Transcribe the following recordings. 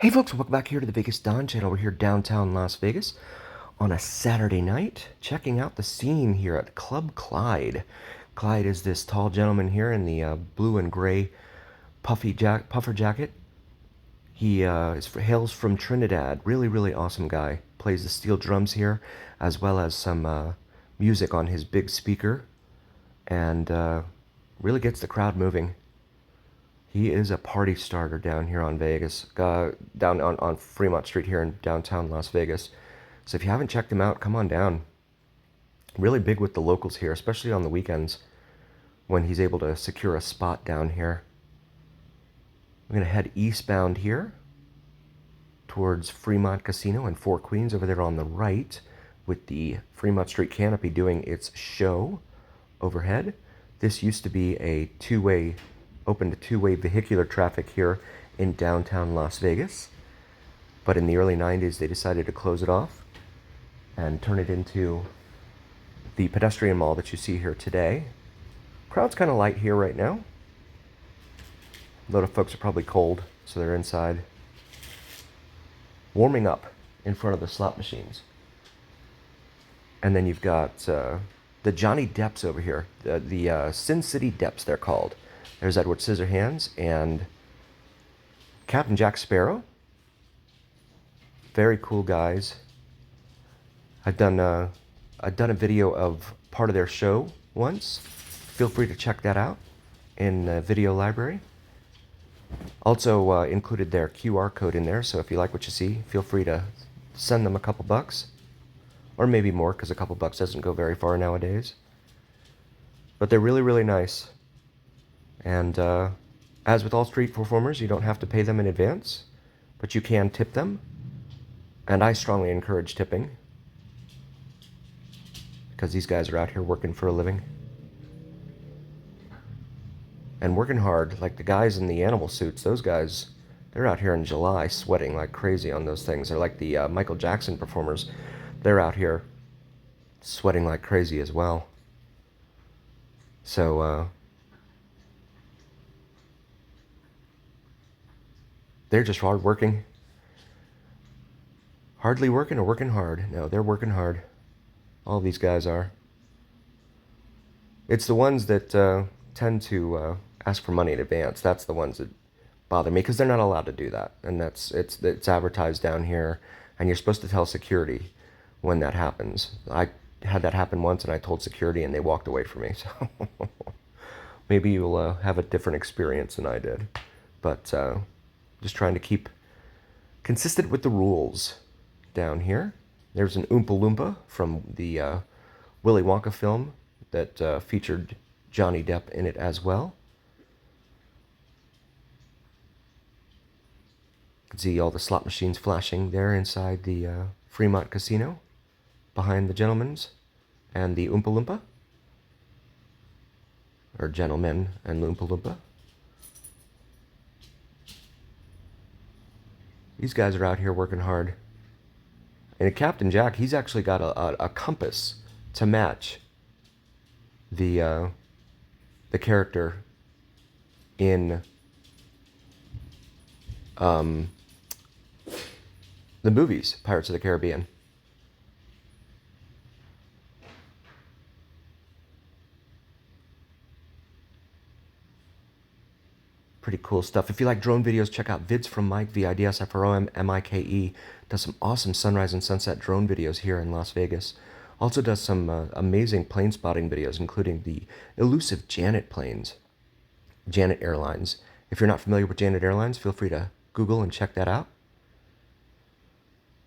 Hey folks, welcome back here to the Vegas Don channel. We're here downtown Las Vegas on a Saturday night, checking out the scene here at Club Clyde. Clyde is this tall gentleman here in the blue and gray puffer jacket. He hails from Trinidad. Really awesome guy. Plays the steel drums here, as well as some music on his big speaker, and really gets the crowd moving. He is a party starter down here on Vegas, down on Fremont Street here in downtown Las Vegas. So if you haven't checked him out, come on down. Really big with the locals here, especially on the weekends when he's able to secure a spot down here. I'm going to head eastbound here towards Fremont Casino and Four Queens over there on the right, with the Fremont Street Canopy doing its show overhead. This used to be a open to two-way vehicular traffic here in downtown Las Vegas. But in the early 90s, they decided to close it off and turn it into the pedestrian mall that you see here today. Crowd's kind of light here right now. A lot of folks are probably cold, so they're inside warming up in front of the slot machines. And then you've got the Johnny Depps over here, the Sin City Depps they're called. There's Edward Scissorhands and Captain Jack Sparrow. Very cool guys. I've done a video of part of their show once. Feel free to check that out in the video library. Also included their QR code in there, so if you like what you see, feel free to send them a couple bucks. Or maybe more, because a couple bucks doesn't go very far nowadays. But they're really nice. And as with all street performers, you don't have to pay them in advance, but you can tip them. And I strongly encourage tipping, because these guys are out here working for a living. And working hard, like the guys in the animal suits, those guys, they're out here in July sweating like crazy on those things. They're like the Michael Jackson performers. They're out here sweating like crazy as well. So, they're just hard working. Hardly working or working hard? No, they're working hard. All these guys are. It's the ones that tend to ask for money in advance. That's the ones that bother me, because they're not allowed to do that. And it's advertised down here, and you're supposed to tell security when that happens. I had that happen once, and I told security, and they walked away from me. So maybe you'll have a different experience than I did. But just trying to keep consistent with the rules down here. There's an Oompa Loompa from the Willy Wonka film that featured Johnny Depp in it as well. You can see all the slot machines flashing there inside the Fremont Casino, behind the gentlemen's and the Oompa Loompa. Or gentlemen and Oompa Loompa. These guys are out here working hard. And Captain Jack, he's actually got a compass to match the character in the movies, Pirates of the Caribbean. Pretty cool stuff. If you like drone videos, check out Vids from Mike, VIDSFROMMIKE. Does some awesome sunrise and sunset drone videos here in Las Vegas. Also does some amazing plane spotting videos, including the elusive Janet planes, Janet Airlines. If you're not familiar with Janet Airlines, feel free to Google and check that out.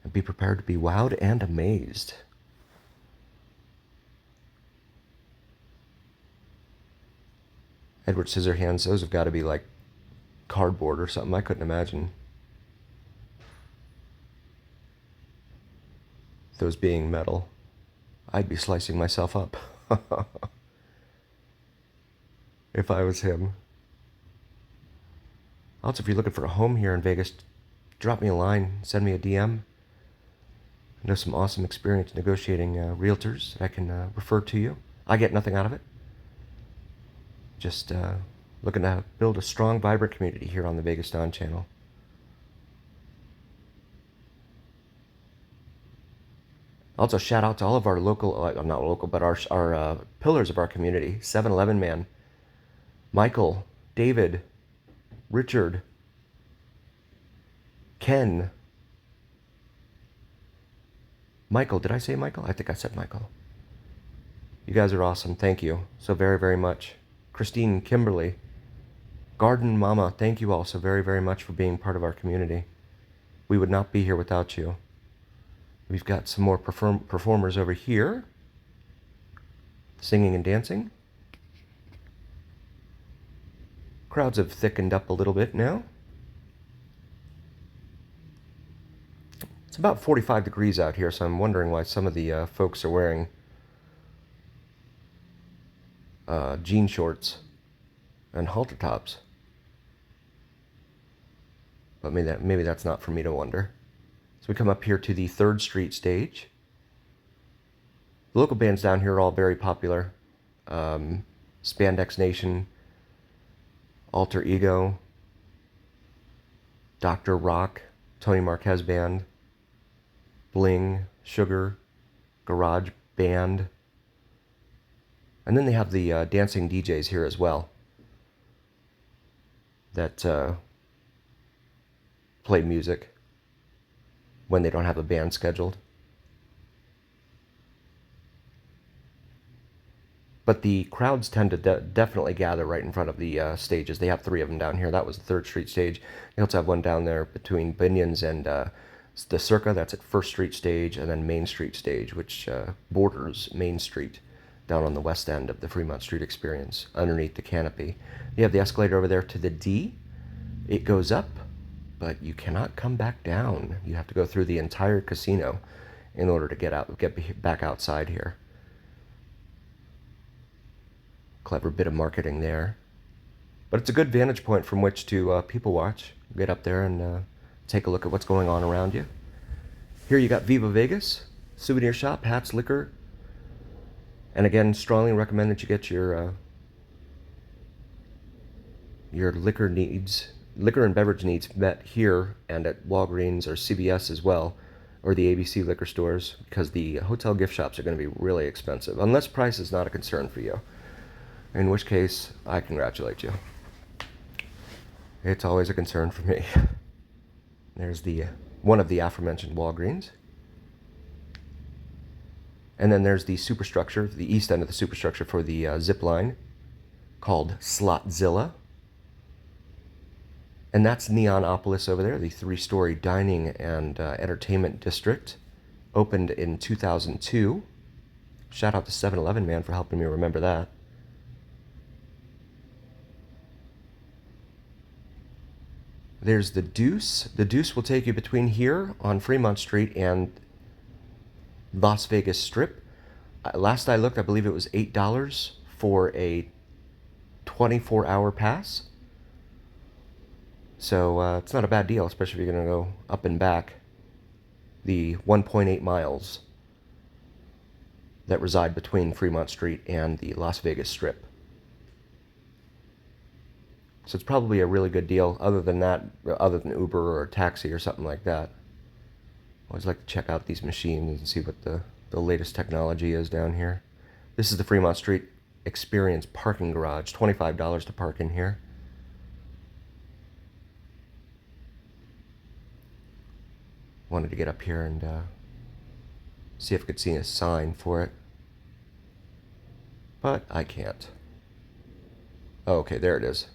And be prepared to be wowed and amazed. Edward Scissorhands, those have got to be like cardboard or something. I couldn't imagine those being metal. I'd be slicing myself up if I was him. Also, if you're looking for a home here in Vegas, drop me a line, send me a DM. I know some awesome experience negotiating realtors that I can refer to you. I get nothing out of it. Just looking to build a strong, vibrant community here on the Vegas Don channel. Also, shout out to all of our local, not local, but our pillars of our community. 7-Eleven man, Michael, David, Richard, Ken, Michael. Did I say Michael? I think I said Michael. You guys are awesome. Thank you so very, very much. Christine, Kimberly, Garden Mama, thank you all so very, very much for being part of our community. We would not be here without you. We've got some more performers over here, singing and dancing. Crowds have thickened up a little bit now. It's about 45 degrees out here, so I'm wondering why some of the folks are wearing jean shorts and halter tops. But maybe that's not for me to wonder. So we come up here to the 3rd Street stage. The local bands down here are all very popular. Spandex Nation, Alter Ego, Dr. Rock, Tony Marquez Band, Bling, Sugar, Garage Band. And then they have the dancing DJs here as well that play music when they don't have a band scheduled. But the crowds tend to definitely gather right in front of the stages. They have 3 of them down here. That was the 3rd Street stage. They also have one down there between Binions and the Circa. That's at 1st Street stage, and then Main Street stage, which borders Main Street down on the west end of the Fremont Street Experience, underneath the canopy. You have the escalator over there to the D. It goes up, but you cannot come back down. You have to go through the entire casino in order to get back outside here. Clever bit of marketing there. But it's a good vantage point from which to people watch. Get up there and take a look at what's going on around you. Here you got Viva Vegas, souvenir shop, hats, liquor. And again, strongly recommend that you get your liquor and beverage needs met here and at Walgreens or CVS as well, or the ABC liquor stores, because the hotel gift shops are going to be really expensive, unless price is not a concern for you. In which case, I congratulate you. It's always a concern for me. There's one of the aforementioned Walgreens. And then there's the superstructure, the east end of the superstructure for the zip line, called Slotzilla. And that's Neonopolis over there, the 3-story dining and entertainment district. Opened in 2002. Shout out to 7-Eleven man for helping me remember that. There's the Deuce. The Deuce will take you between here on Fremont Street and Las Vegas Strip. Last I looked, I believe it was $8 for a 24-hour pass. So it's not a bad deal, especially if you're going to go up and back the 1.8 miles that reside between Fremont Street and the Las Vegas Strip. So it's probably a really good deal. Other than that, other than Uber or a taxi or something like that. I always like to check out these machines and see what the latest technology is down here. This is the Fremont Street Experience parking garage. $25 to park in here. Wanted to get up here and see if I could see a sign for it. But I can't. Oh, okay, there it is.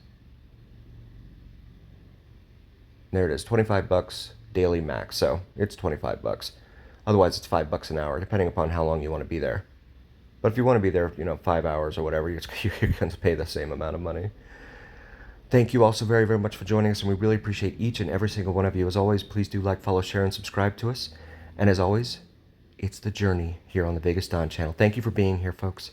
There it is, $25 daily max. So it's $25. Otherwise, it's $5 an hour, depending upon how long you want to be there. But if you want to be there, 5 hours or whatever, you're going to pay the same amount of money. Thank you all so very, very much for joining us, and we really appreciate each and every single one of you. As always, please do like, follow, share, and subscribe to us. And as always, it's the journey here on the Vegas Don channel. Thank you for being here, folks.